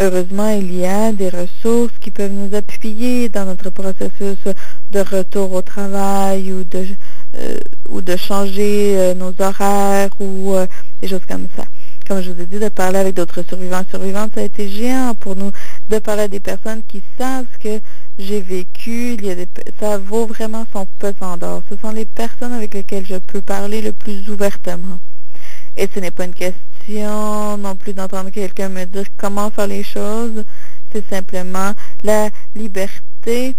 heureusement, il y a des ressources qui peuvent nous appuyer dans notre processus de retour au travail ou de changer nos horaires ou des choses comme ça. Comme je vous ai dit, de parler avec d'autres survivants et survivantes, ça a été géant pour nous de parler à des personnes qui savent ce que j'ai vécu. Ça vaut vraiment son pesant d'or. Ce sont les personnes avec lesquelles je peux parler le plus ouvertement. Et ce n'est pas une question non plus d'entendre quelqu'un me dire comment faire les choses. C'est simplement la liberté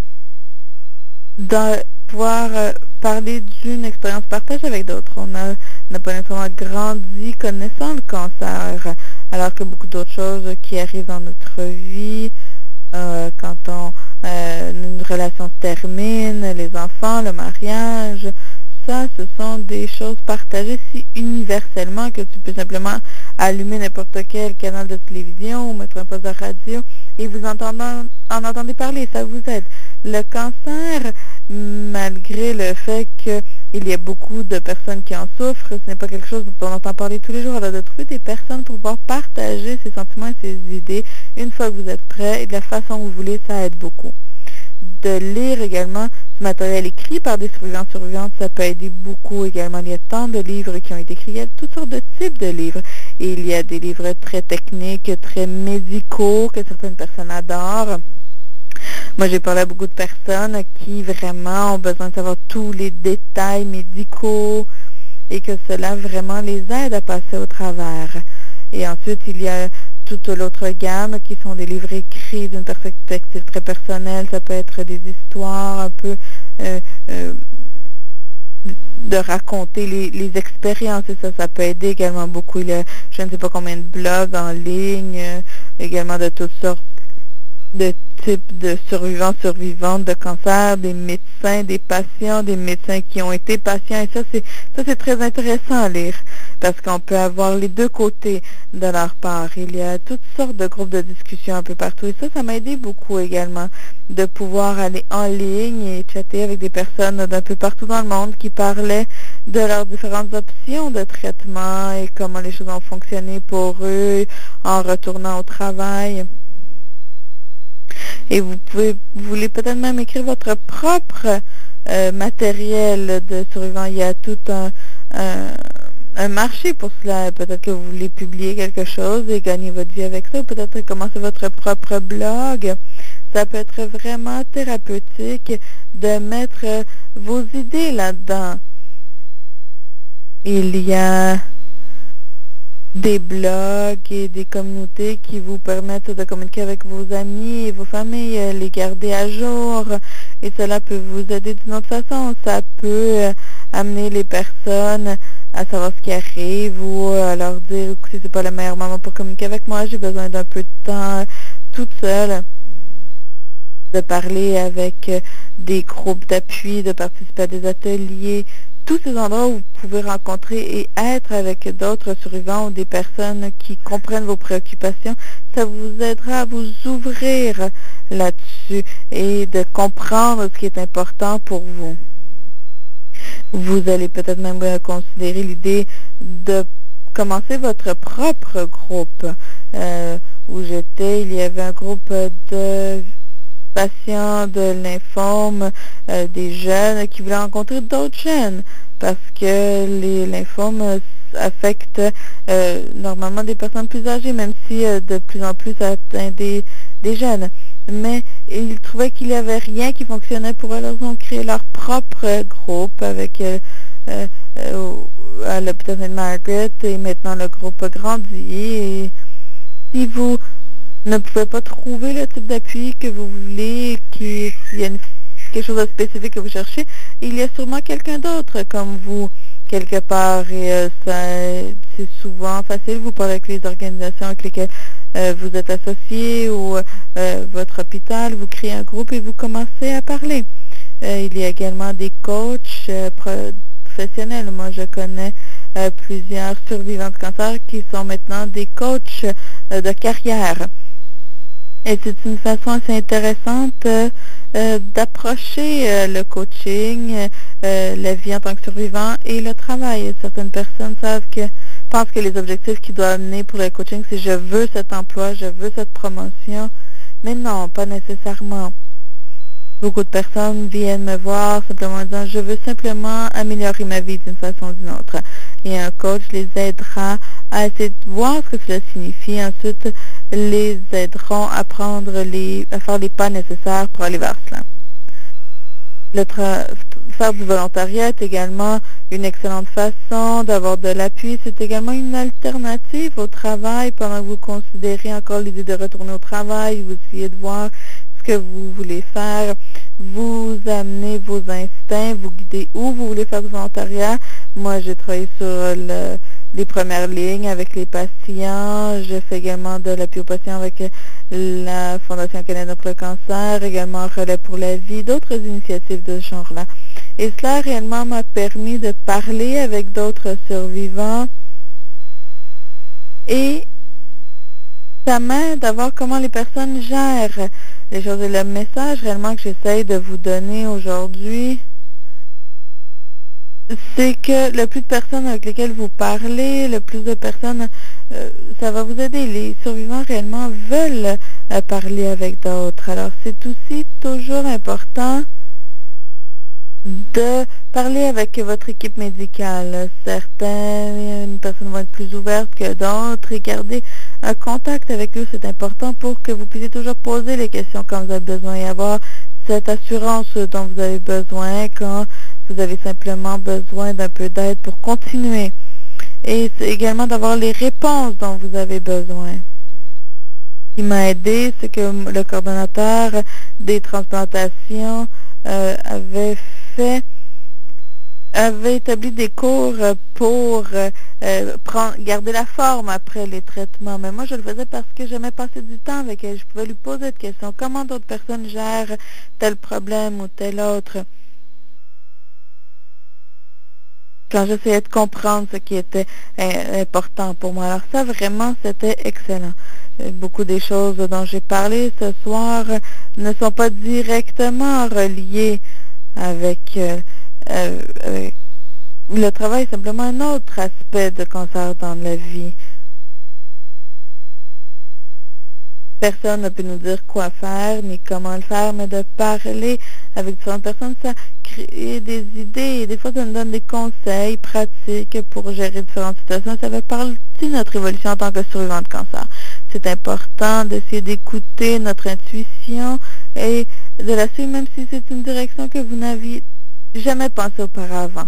de pouvoir parler d'une expérience partagée avec d'autres. On n'a pas nécessairement grandi connaissant le cancer, alors que beaucoup d'autres choses qui arrivent dans notre vie, quand une relation se termine, les enfants, le mariage, ça, ce sont des choses partagées si universellement que tu peux simplement allumer n'importe quel canal de télévision ou mettre un poste de radio et vous en entendez parler, ça vous aide. Le cancer, malgré le fait qu'il y a beaucoup de personnes qui en souffrent, ce n'est pas quelque chose dont on entend parler tous les jours. Alors de trouver des personnes pour pouvoir partager ses sentiments et ses idées une fois que vous êtes prêt et de la façon que vous voulez, ça aide beaucoup. De lire également du matériel écrit par des survivants survivantes, ça peut aider beaucoup également. Il y a tant de livres qui ont été écrits, il y a toutes sortes de types de livres. Et il y a des livres très techniques, très médicaux, que certaines personnes adorent. Moi, j'ai parlé à beaucoup de personnes qui vraiment ont besoin de savoir tous les détails médicaux et que cela vraiment les aide à passer au travers. Et ensuite, il y a toute l'autre gamme qui sont des livres écrits d'une perspective très personnelle. Ça peut être des histoires un peu de raconter les expériences et ça peut aider également beaucoup. Il y a je ne sais pas combien de blogs en ligne, également de toutes sortes de types de survivants, survivantes de cancer, des médecins, des patients, des médecins qui ont été patients. Et ça, c'est très intéressant à lire parce qu'on peut avoir les deux côtés de leur part. Il y a toutes sortes de groupes de discussion un peu partout. Et ça m'a aidé beaucoup également de pouvoir aller en ligne et chatter avec des personnes d'un peu partout dans le monde qui parlaient de leurs différentes options de traitement et comment les choses ont fonctionné pour eux en retournant au travail. Et vous voulez peut-être même écrire votre propre matériel de survivant. Il y a tout un marché pour cela. Peut-être que vous voulez publier quelque chose et gagner votre vie avec ça. Peut-être commencer votre propre blog. Ça peut être vraiment thérapeutique de mettre vos idées là-dedans. Il y a des blogs et des communautés qui vous permettent de communiquer avec vos amis et vos familles, les garder à jour et cela peut vous aider d'une autre façon. Ça peut amener les personnes à savoir ce qui arrive ou à leur dire écoutez, c'est pas le meilleur moment pour communiquer avec moi, j'ai besoin d'un peu de temps toute seule, de parler avec des groupes d'appui, de participer à des ateliers. Tous ces endroits où vous pouvez rencontrer et être avec d'autres survivants ou des personnes qui comprennent vos préoccupations, ça vous aidera à vous ouvrir là-dessus et de comprendre ce qui est important pour vous. Vous allez peut-être même considérer l'idée de commencer votre propre groupe. Où j'étais, il y avait un groupe de patients de lymphome, des jeunes qui voulaient rencontrer d'autres jeunes parce que les lymphomes affectent normalement des personnes plus âgées, même si de plus en plus ça atteint des jeunes. Mais ils trouvaient qu'il n'y avait rien qui fonctionnait pour eux, alors ils ont créé leur propre groupe avec à l'hôpital Sainte-Margaret et maintenant le groupe a grandi. Et si vous ne pouvez pas trouver le type d'appui que vous voulez, s'il y a quelque chose de spécifique que vous cherchez, il y a sûrement quelqu'un d'autre comme vous quelque part et c'est souvent facile. Vous parlez avec les organisations avec lesquelles vous êtes associé ou votre hôpital, vous créez un groupe et vous commencez à parler. Il y a également des coachs professionnels. Moi, je connais plusieurs survivants de cancer qui sont maintenant des coachs de carrière. Et c'est une façon assez intéressante d'approcher le coaching, la vie en tant que survivant et le travail. Certaines personnes pensent que les objectifs qu'ils doivent amener pour le coaching, c'est je veux cet emploi, je veux cette promotion. Mais non, pas nécessairement. Beaucoup de personnes viennent me voir simplement en disant je veux simplement améliorer ma vie d'une façon ou d'une autre. Et un coach les aidera à essayer de voir ce que cela signifie. Ensuite, les aideront à faire les pas nécessaires pour aller vers cela. Faire du volontariat est également une excellente façon d'avoir de l'appui. C'est également une alternative au travail pendant que vous considérez encore l'idée de retourner au travail. Vous essayez de voir ce que vous voulez faire. Vous amenez vos instincts, vous guidez où vous voulez faire du volontariat. Moi, j'ai travaillé sur les premières lignes avec les patients. Je fais également de l'appui aux patients avec la Fondation canadienne pour le cancer, également Relais pour la vie, d'autres initiatives de ce genre-là. Et cela réellement m'a permis de parler avec d'autres survivants et ça m'aide à voir comment les personnes gèrent les choses. Et le message réellement que j'essaye de vous donner aujourd'hui, c'est que le plus de personnes avec lesquelles vous parlez, le plus de personnes, ça va vous aider. Les survivants réellement veulent parler avec d'autres. Alors, c'est aussi toujours important de parler avec votre équipe médicale. Certaines personnes vont être plus ouvertes que d'autres et garder un contact avec eux, c'est important pour que vous puissiez toujours poser les questions quand vous avez besoin et avoir cette assurance dont vous avez besoin quand vous avez simplement besoin d'un peu d'aide pour continuer. Et c'est également d'avoir les réponses dont vous avez besoin. Ce qui m'a aidé, c'est que le coordonnateur des transplantations avait établi des cours pour garder la forme après les traitements. Mais moi, je le faisais parce que j'aimais passer du temps avec elle. Je pouvais lui poser des questions. Comment d'autres personnes gèrent tel problème ou tel autre? Quand j'essayais de comprendre ce qui était important pour moi. Alors ça, vraiment, c'était excellent. Beaucoup des choses dont j'ai parlé ce soir ne sont pas directement reliées avec le travail, simplement un autre aspect de cancer dans la vie. Personne ne peut nous dire quoi faire ni comment le faire, mais de parler avec différentes personnes, ça crée des idées et des fois ça nous donne des conseils pratiques pour gérer différentes situations. Ça fait partie de notre évolution en tant que survivant de cancer. C'est important d'essayer d'écouter notre intuition et de la suivre même si c'est une direction que vous n'aviez jamais pensé auparavant.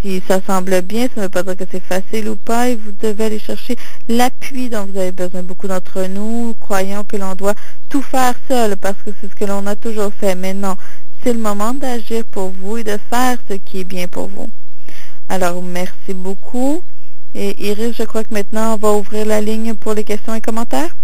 Si ça semble bien, ça ne veut pas dire que c'est facile ou pas et vous devez aller chercher l'appui dont vous avez besoin. Beaucoup d'entre nous croyons que l'on doit tout faire seul parce que c'est ce que l'on a toujours fait. Mais non, c'est le moment d'agir pour vous et de faire ce qui est bien pour vous. Alors, merci beaucoup. Et Iris, je crois que maintenant, on va ouvrir la ligne pour les questions et commentaires.